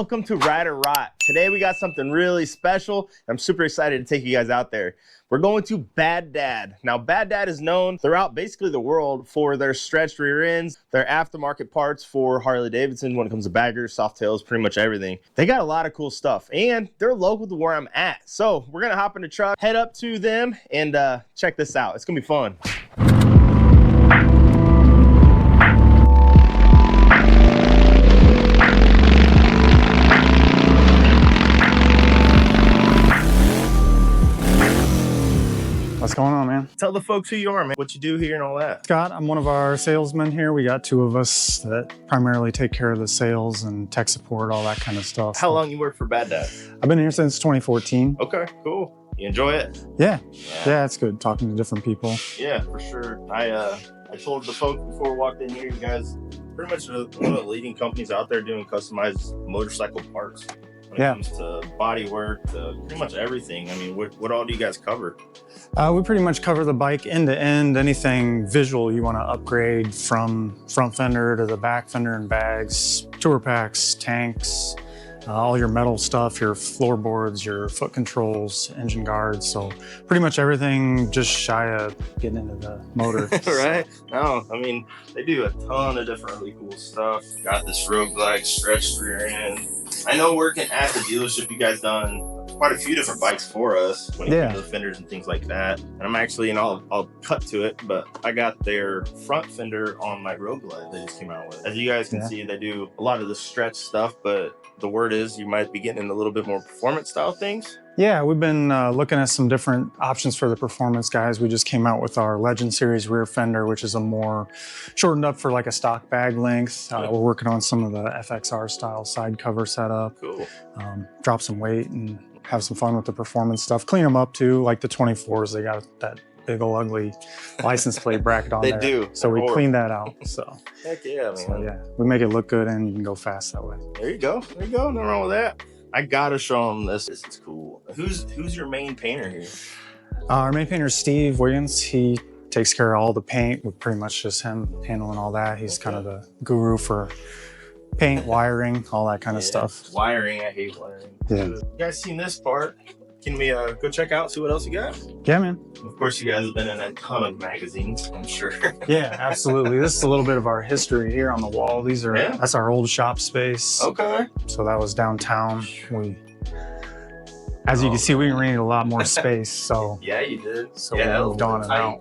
Welcome to Ride or Rot. Today we got something really special. I'm super excited to take you guys out there. We're going to Bad Dad. Now, Bad Dad is known throughout basically the world for their stretched rear ends, their aftermarket parts for Harley Davidson when it comes to baggers, Softails, pretty much everything. They got a lot of cool stuff, and they're local to where I'm at. So we're gonna hop in the truck, head up to them, and check this out. It's gonna be fun. What's going on, man? Tell the folks who you are, man, what you do here and all that. Scott, I'm one of our salesmen here. We got two of us that primarily take care of the sales and tech support, all that kind of stuff. How long you work for Bad Dad? I've been here since 2014. Okay, cool. You enjoy it? Yeah, it's good talking to different people. Yeah, for sure. I told the folks before we walked in here, you guys pretty much one of the leading companies out there doing customized motorcycle parts. When it comes to body work, to pretty much everything. I mean, what all do you guys cover? We pretty much cover the bike end to end. Anything visual you want to upgrade, from front fender to the back fender and bags, tour packs, tanks, all your metal stuff, your floorboards, your foot controls, engine guards. So pretty much everything just shy of getting into the motor. Right? No, I mean, they do a ton of different really cool stuff. Got this Rogue Glide stretched rear end. I know working at the dealership, you guys done quite a few different bikes for us when it comes to the fenders and things like that. And I'm actually, and I'll cut to it, but I got their front fender on my Rogue Glide they just came out with. As you guys can see, they do a lot of the stretch stuff, but the word is you might be getting into a little bit more performance style things. Yeah, we've been looking at some different options for the performance guys. We just came out with our Legend Series rear fender, which is a more shortened up for like a stock bag length. We're working on some of the FXR style side cover setup. Cool. Drop some weight and have some fun with the performance stuff. Clean them up too, like the 24s. They got that big old ugly license plate bracket on there. They do. So we cleaned that out. So heck yeah, man. So yeah, we make it look good and you can go fast that way. There you go. There you go. Nothing wrong with that. I gotta show them this. This is cool. Who's your main painter here? Our main painter is Steve Williams. He takes care of all the paint. With pretty much just him handling all that. He's kind of the guru for paint, wiring, all that kind of stuff. Wiring, I hate wiring. Yeah. You guys seen this part? Can we go check out, see what else you got? Yeah, man. Of course, you guys have been in a ton of magazines, I'm sure. Yeah, absolutely. This is a little bit of our history here on the wall. These are that's our old shop space. Okay. So that was downtown. As you can see, we needed a lot more space. So yeah, you did. So we moved on and out.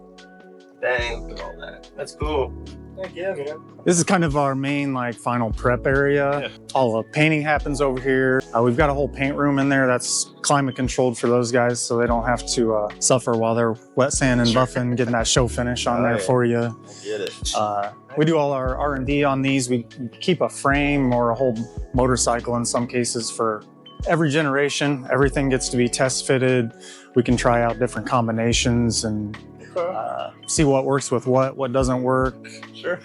Dang, look at all that. That's cool. Heck yeah, man. This is kind of our main final prep area. All the painting happens over here. We've got a whole paint room in there that's climate controlled for those guys so they don't have to suffer while they're wet sanding, buffing, getting that show finish on there for you. I get it. We do all our R&D on these. We keep a frame or a whole motorcycle in some cases for every generation. Everything gets to be test fitted. We can try out different combinations and see what works with what doesn't work,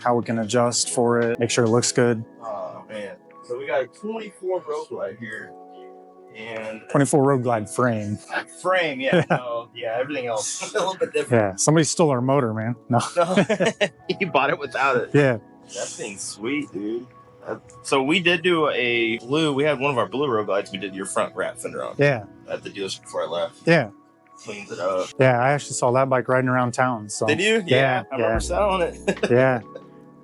how we can adjust for it, make sure it looks good. Oh man, so we got a 24 Rogue Glide here, and 24 Rogue Glide frame. Frame, yeah. No, yeah, everything else a little bit different. Yeah, somebody stole our motor, man. No, you bought it without it. Yeah, that thing's sweet, dude. So we did do a blue. We had one of our blue Rogue Glides. We did your front wrap fender on. Yeah, at the dealership before I left. Yeah. Cleans it up. Yeah, I actually saw that bike riding around town. So. Did you? Yeah, I remember selling it. Yeah.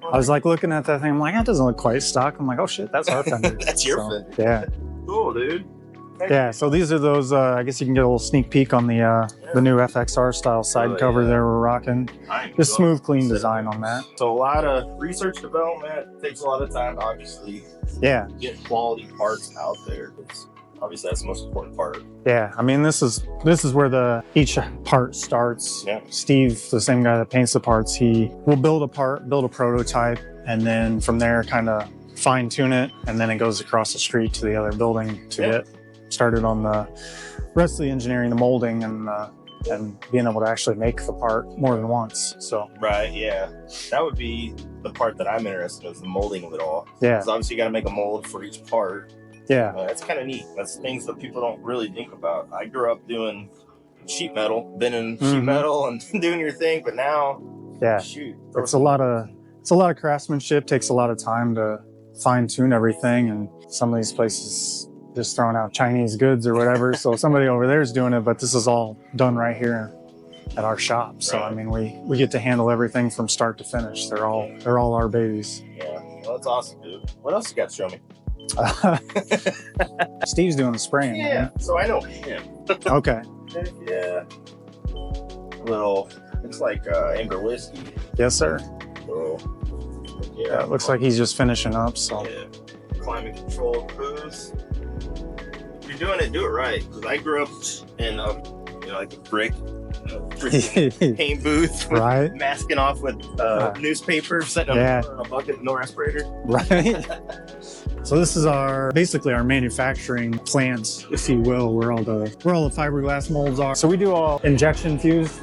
I was like looking at that thing. I'm like, that doesn't look quite stock. I'm like, oh shit, that's our fender. That's your fender. Yeah. Cool, dude. Yeah, so these are those, I guess you can get a little sneak peek on the new FXR style side cover there we're rocking. Just smooth, clean design on that. So a lot of research development, takes a lot of time, obviously. Yeah. Get quality parts out there. Obviously, that's the most important part. Yeah, I mean, this is where each part starts. Yeah. Steve, the same guy that paints the parts, he will build a part, build a prototype, and then from there kind of fine tune it, and then it goes across the street to the other building to get started on the rest of the engineering, the molding, and being able to actually make the part more than once. So right, yeah, that would be the part that I'm interested in, is the molding of it all. Yeah, because obviously you got to make a mold for each part. Yeah, that's kind of neat. That's things that people don't really think about. I grew up doing sheet metal, bending sheet metal and doing your thing, but now, shoot, it's a lot of craftsmanship. Takes a lot of time to fine tune everything, and some of these places just throwing out Chinese goods or whatever. So somebody over there is doing it, but this is all done right here at our shop. So, I mean, we get to handle everything from start to finish. They're all our babies. Yeah, well, that's awesome, dude. What else you got to show me? Steve's doing the spraying. Yeah, man. so I know him. Okay. Yeah. Little, it's like amber whiskey. Yes, sir. So, Yeah, it looks like he's just finishing up. So. Yeah. Climate control booze. If you're doing it, do it right. Because I grew up in like a brick paint booth, right? Masking off with newspaper, setting up in a bucket, no respirator. Right. So this is basically our manufacturing plant, if you will, where all the fiberglass molds are. So we do all injection fused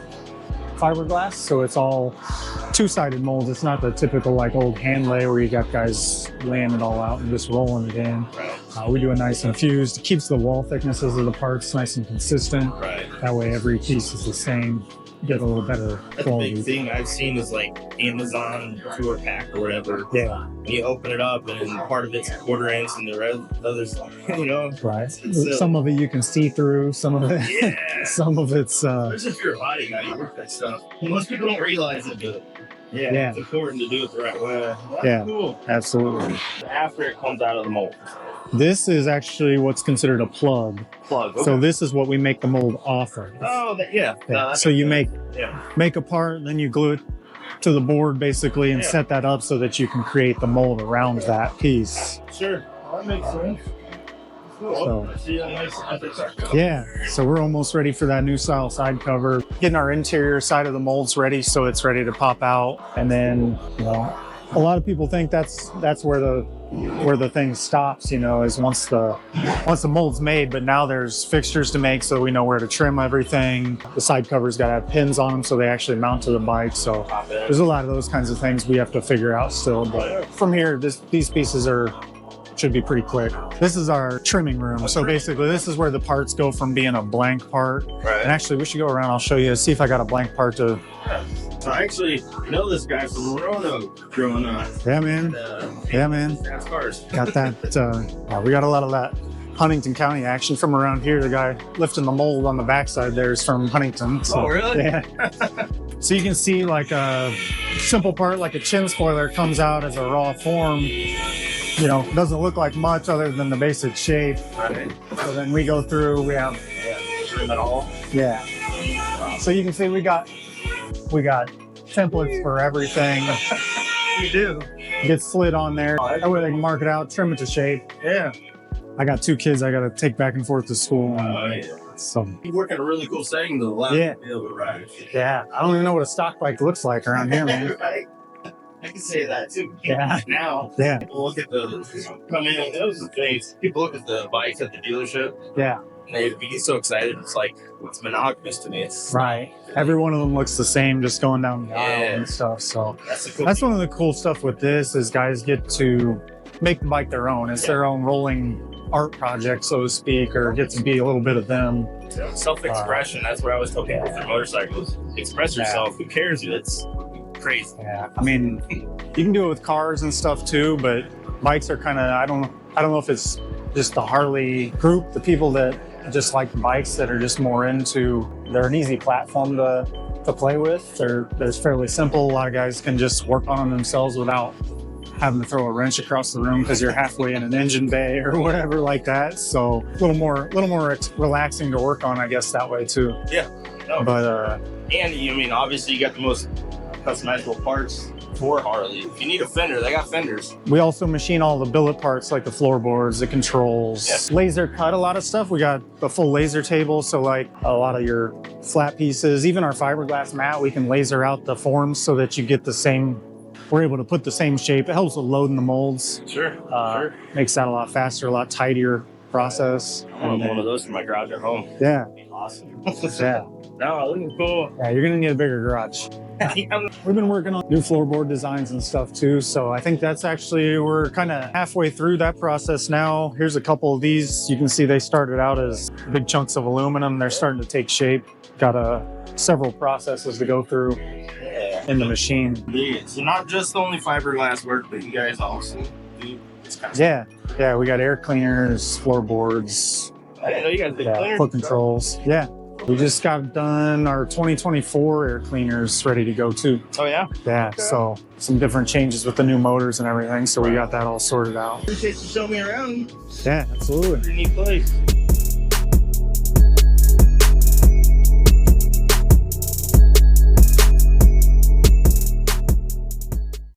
fiberglass, so it's all two-sided molds. It's not the typical like old hand lay where you got guys laying it all out and just rolling it in. Right. We do a nice infused. It keeps the wall thicknesses of the parts nice and consistent. Right. That way every piece is the same. Get a little better quality. The big thing I've seen is like Amazon tour pack or whatever. Yeah. You open it up and part of it's quarter inch and the other's, Right. Some of it you can see through. Some of it. Yeah. Some of it's. Especially if you're a body guy, you work that stuff. Most people don't realize it, but it's important to do it the right way. That's cool. Absolutely. After it comes out of the mold. This is actually what's considered a plug. Okay. So this is what we make the mold off of. Oh, No, so you make a part, then you glue it to the board basically and set that up so that you can create the mold around that piece. Sure. That makes sense. Cool. So we're almost ready for that new style side cover. Getting our interior side of the molds ready so it's ready to pop out. And then, a lot of people think that's where the thing stops, is once the mold's made, but now there's fixtures to make so we know where to trim everything. The side cover's got to have pins on them so they actually mount to the bike. So there's a lot of those kinds of things we have to figure out still. But from here, these pieces should be pretty quick. This is our trimming room. So basically this is where the parts go from being a blank part. Right. And actually we should go around, I'll show you, see if I got a blank part to. So I actually know this guy from Roanoke growing up. Yeah, man. Fast cars. Got that. We got a lot of that Huntington County action from around here. The guy lifting the mold on the backside there is from Huntington. So, oh, really? Yeah. So you can see like a simple part like a chin spoiler comes out as a raw form. Doesn't look like much other than the basic shape. Right. So then we go through, we have trim it all. Yeah. So you can see we got templates for everything. We do. Get slid on there. That way they can mark it out, trim it to shape. Yeah. I got 2 kids I got to take back and forth to school. So you work in a really cool setting to allow you to be able to ride. Yeah. I don't even know what a stock bike looks like around here, man. I can say that too. Yeah. Now, yeah. People look at come in, those are things. People look at the bikes at the dealership. Yeah. And they get so excited. It's like, it's monogamous to me. It's right. Every one of them looks the same, just going down the aisle and stuff. So that's one of the cool stuff with this is guys get to make the bike their own. It's their own rolling art project, so to speak, or get to be a little bit of them. Self-expression. That's what I always tell people with their motorcycles. Express yourself. Who cares? It's crazy. Yeah. I mean, you can do it with cars and stuff too, but bikes are kind of, I don't know if it's just the Harley group, the people that just like bikes that are just more into, they're an easy platform to play with. They're fairly simple. A lot of guys can just work on them themselves without having to throw a wrench across the room because you're halfway in an engine bay or whatever like that. So a little more relaxing to work on, I guess, that way too. Yeah. No. But and obviously you got the most customizable parts for Harley. If you need a fender, they got fenders. We also machine all the billet parts like the floorboards, the controls, laser cut a lot of stuff. We got the full laser table, so like a lot of your flat pieces, even our fiberglass mat, we can laser out the forms so that you get the same, we're able to put the same shape. It helps with loading the molds. Sure. Makes that a lot faster, a lot tidier process. I want one of those for my garage at home. Yeah. Awesome. Yeah. No, looking cool. Yeah, you're gonna need a bigger garage. We've been working on new floorboard designs and stuff too, so I think that's actually, we're kind of halfway through that process now. Here's a couple of these. You can see they started out as big chunks of aluminum. They're starting to take shape. Got several processes to go through in the machine. So not just only fiberglass work, but you guys also do Yeah, yeah, we got air cleaners, floorboards. I didn't know you guys did cleaners. Foot controls. Yeah, we just got done our 2024 air cleaners ready to go too. Oh yeah? Yeah, okay. So some different changes with the new motors and everything. So we got that all sorted out. Appreciate you showing me around. Yeah, absolutely. Pretty neat place.